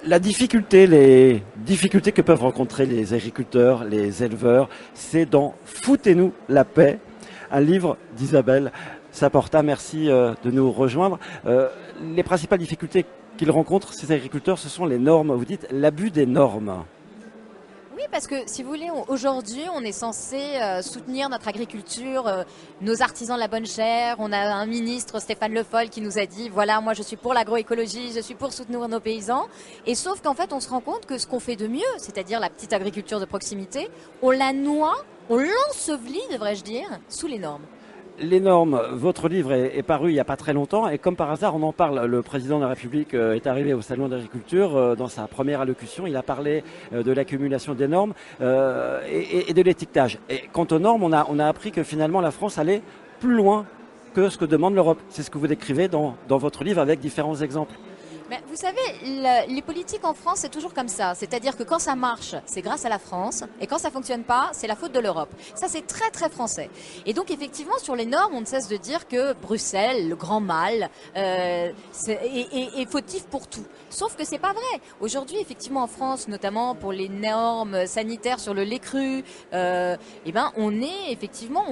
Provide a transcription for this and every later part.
La difficulté, les difficultés que peuvent rencontrer les agriculteurs, les éleveurs, c'est dans Foutez-nous la paix, un livre d'Isabelle Saporta. Merci de nous rejoindre. Les principales difficultés qu'ils rencontrent, ces agriculteurs, ce sont les normes. Vous dites l'abus des normes. Oui, parce que si vous voulez, aujourd'hui, on est censé soutenir notre agriculture, nos artisans de la bonne chère. On a un ministre, Stéphane Le Foll, qui nous a dit, voilà, moi je suis pour l'agroécologie, je suis pour soutenir nos paysans. Et sauf qu'en fait, on se rend compte que ce qu'on fait de mieux, c'est-à-dire la petite agriculture de proximité, on la noie, on l'ensevelit, devrais-je dire, sous les normes. Les normes, votre livre est paru il n'y a pas très longtemps et comme par hasard, on en parle. Le président de la République est arrivé au Salon d'agriculture dans sa première allocution. Il a parlé de l'accumulation des normes et de l'étiquetage. Et quant aux normes, on a appris que finalement la France allait plus loin que ce que demande l'Europe. C'est ce que vous décrivez dans votre livre avec différents exemples. Mais vous savez, les politiques en France, c'est toujours comme ça. C'est-à-dire que quand ça marche, c'est grâce à la France. Et quand ça fonctionne pas, c'est la faute de l'Europe. Ça, c'est très, très français. Et donc, effectivement, sur les normes, on ne cesse de dire que Bruxelles, le grand mal, est fautif pour tout. Sauf que c'est pas vrai. Aujourd'hui, effectivement, en France, notamment pour les normes sanitaires sur le lait cru, on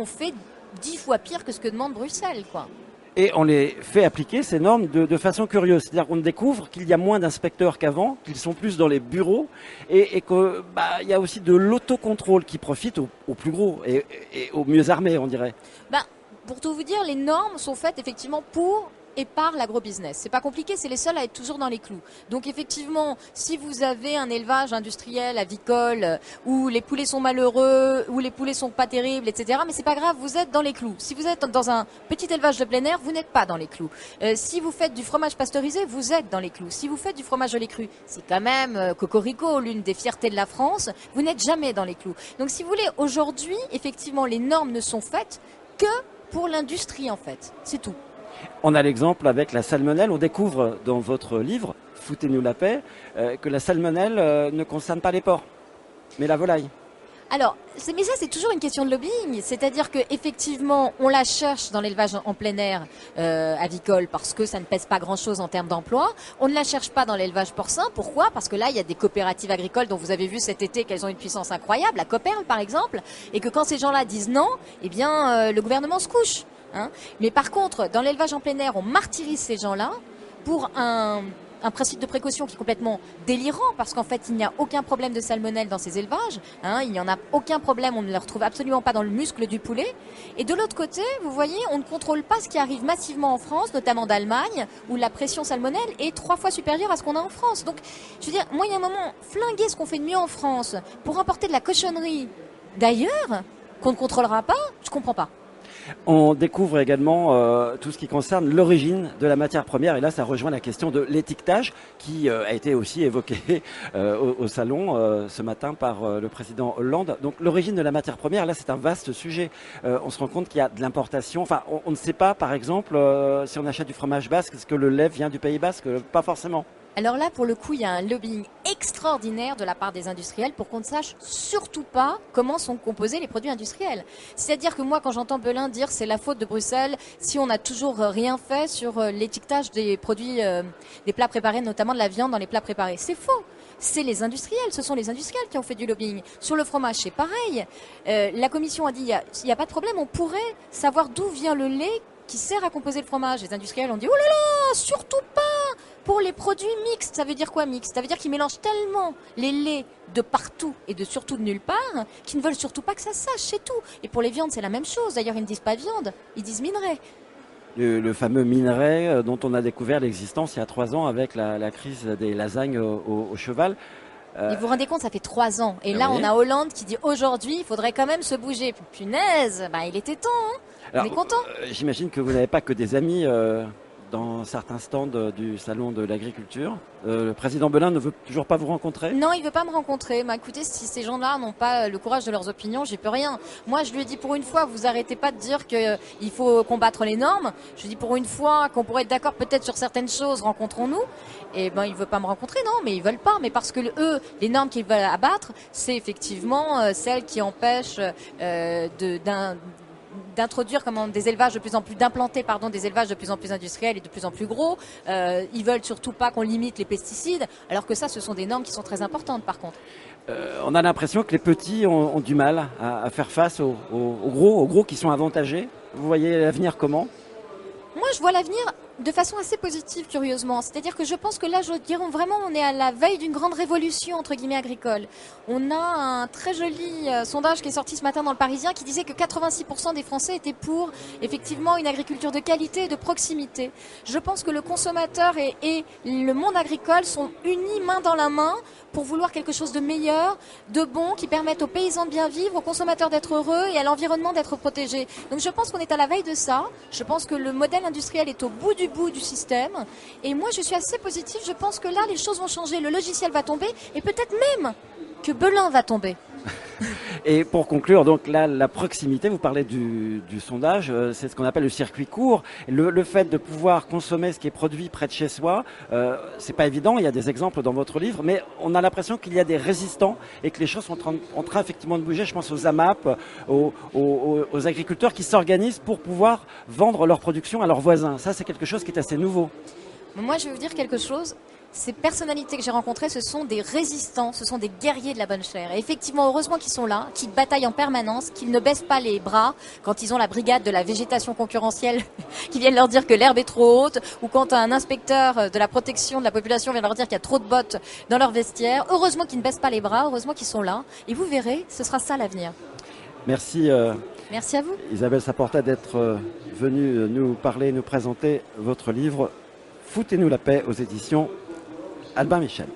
fait 10 fois pire que ce que demande Bruxelles, quoi. Et on les fait appliquer, ces normes, de façon curieuse. C'est-à-dire qu'on découvre qu'il y a moins d'inspecteurs qu'avant, qu'ils sont plus dans les bureaux, et qu'il y a aussi de l'autocontrôle qui profite aux plus gros et aux mieux armés, on dirait. Pour tout vous dire, les normes sont faites effectivement pour et par l'agrobusiness. C'est pas compliqué, c'est les seuls à être toujours dans les clous. Donc effectivement, si vous avez un élevage industriel, avicole, où les poulets sont malheureux, où les poulets sont pas terribles, etc., mais c'est pas grave, vous êtes dans les clous. Si vous êtes dans un petit élevage de plein air, vous n'êtes pas dans les clous. Si vous faites du fromage pasteurisé, vous êtes dans les clous. Si vous faites du fromage au lait cru, c'est quand même cocorico, l'une des fiertés de la France, vous n'êtes jamais dans les clous. Donc si vous voulez, aujourd'hui, effectivement, les normes ne sont faites que pour l'industrie, en fait. C'est tout. On a l'exemple avec la salmonelle. On découvre dans votre livre, Foutez-nous la paix, que la salmonelle ne concerne pas les porcs, mais la volaille. Alors, mais ça c'est toujours une question de lobbying, c'est-à-dire que effectivement on la cherche dans l'élevage en plein air avicole parce que ça ne pèse pas grand-chose en termes d'emploi. On ne la cherche pas dans l'élevage porcin. Pourquoi? Parce que là il y a des coopératives agricoles dont vous avez vu cet été qu'elles ont une puissance incroyable, la Coperle par exemple, et que quand ces gens-là disent non, eh bien le gouvernement se couche. Hein. Mais par contre, dans l'élevage en plein air, on martyrise ces gens-là pour un principe de précaution qui est complètement délirant parce qu'en fait il n'y a aucun problème de salmonelle dans ces élevages, hein, il n'y en a aucun problème, on ne le retrouve absolument pas dans le muscle du poulet. Et de l'autre côté, vous voyez, on ne contrôle pas ce qui arrive massivement en France, notamment d'Allemagne, où la pression salmonelle est 3 fois supérieure à ce qu'on a en France. Donc, je veux dire, moi il y a un moment, flinguer ce qu'on fait de mieux en France pour importer de la cochonnerie d'ailleurs, qu'on ne contrôlera pas, je comprends pas. On découvre également tout ce qui concerne l'origine de la matière première. Et là, ça rejoint la question de l'étiquetage qui a été aussi évoqué au salon ce matin par le président Hollande. Donc l'origine de la matière première, là, c'est un vaste sujet. On se rend compte qu'il y a de l'importation. Enfin, on ne sait pas, par exemple, si on achète du fromage basque, est-ce que le lait vient du Pays Basque? Pas forcément. Alors là, pour le coup, il y a un lobbying extraordinaire de la part des industriels pour qu'on ne sache surtout pas comment sont composés les produits industriels. C'est-à-dire que moi, quand j'entends Belin dire c'est la faute de Bruxelles si on n'a toujours rien fait sur l'étiquetage des produits, des plats préparés, notamment de la viande dans les plats préparés, c'est faux. C'est les industriels, ce sont les industriels qui ont fait du lobbying. Sur le fromage, c'est pareil. La commission a dit il y a pas de problème, on pourrait savoir d'où vient le lait qui sert à composer le fromage. Les industriels ont dit oh là là, surtout pas. Pour les produits mixtes, ça veut dire quoi mixte? Ça veut dire qu'ils mélangent tellement les laits de partout et de surtout de nulle part qu'ils ne veulent surtout pas que ça sache, c'est tout. Et pour les viandes, c'est la même chose. D'ailleurs, ils ne disent pas viande, ils disent minerai. Le fameux minerai dont on a découvert l'existence il y a 3 ans avec la crise des lasagnes au cheval. Et vous vous rendez compte, ça fait 3 ans. Et là, on a Hollande qui dit aujourd'hui, il faudrait quand même se bouger. Punaise, il était temps. Hein. On est content. J'imagine que vous n'avez pas que des amis dans certains stands du salon de l'agriculture. Le président Belin ne veut toujours pas vous rencontrer? Non, il veut pas me rencontrer. Mais écoutez, si ces gens-là n'ont pas le courage de leurs opinions, j'y peux rien. Moi, je lui ai dit pour une fois, vous arrêtez pas de dire qu'il faut combattre les normes. Je lui ai dit pour une fois qu'on pourrait être d'accord peut-être sur certaines choses, rencontrons-nous. Et il veut pas me rencontrer, non, mais ils veulent pas. Mais parce que eux, les normes qu'ils veulent abattre, c'est effectivement celles qui empêchent d'introduire des élevages de plus en plus d'implanter des élevages de plus en plus industriels et de plus en plus gros. Ils veulent surtout pas qu'on limite les pesticides, alors que ça, ce sont des normes qui sont très importantes par contre. On a l'impression que les petits ont du mal à faire face aux gros qui sont avantagés. Vous voyez l'avenir comment? Moi, je vois l'avenir de façon assez positive, curieusement. C'est-à-dire que je pense que là, je dirais vraiment, on est à la veille d'une grande révolution, entre guillemets, agricole. On a un très joli sondage qui est sorti ce matin dans le Parisien qui disait que 86% des Français étaient pour, effectivement, une agriculture de qualité et de proximité. Je pense que le consommateur et le monde agricole sont unis main dans la main pour vouloir quelque chose de meilleur, de bon, qui permette aux paysans de bien vivre, aux consommateurs d'être heureux et à l'environnement d'être protégé. Donc je pense qu'on est à la veille de ça. Je pense que le modèle industriel est au bout du système. Et moi, je suis assez positive. Je pense que là, les choses vont changer. Le logiciel va tomber et peut-être même que Belin va tomber. Et pour conclure, donc là, la proximité, vous parlez du sondage, c'est ce qu'on appelle le circuit court. Le fait de pouvoir consommer ce qui est produit près de chez soi, c'est pas évident. Il y a des exemples dans votre livre, mais on a l'impression qu'il y a des résistants et que les choses sont en train effectivement de bouger. Je pense aux AMAP, aux agriculteurs qui s'organisent pour pouvoir vendre leur production à leurs voisins. Ça, c'est quelque chose qui est assez nouveau. Moi, je vais vous dire quelque chose. Ces personnalités que j'ai rencontrées, ce sont des résistants, ce sont des guerriers de la bonne chère. Et effectivement, heureusement qu'ils sont là, qu'ils bataillent en permanence, qu'ils ne baissent pas les bras quand ils ont la brigade de la végétation concurrentielle qui viennent leur dire que l'herbe est trop haute, ou quand un inspecteur de la protection de la population vient leur dire qu'il y a trop de bottes dans leur vestiaire. Heureusement qu'ils ne baissent pas les bras, heureusement qu'ils sont là. Et vous verrez, ce sera ça l'avenir. Merci. Merci à vous. Isabelle Saporta d'être venue nous parler, nous présenter votre livre « Foutez-nous la paix » aux éditions Albin Michel.